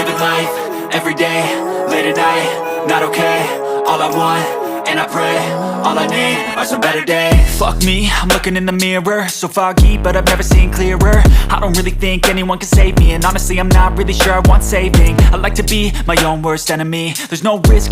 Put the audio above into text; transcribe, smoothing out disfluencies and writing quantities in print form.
living life, everyday, late at night, not okay. All I want, and I pray, all I need are some better days. Fuck me, I'm looking in the mirror, so foggy, but I've never seen clearer. I don't really think anyone can save me, and honestly I'm not really sure I want saving. I like to be my own worst enemy, there's no risk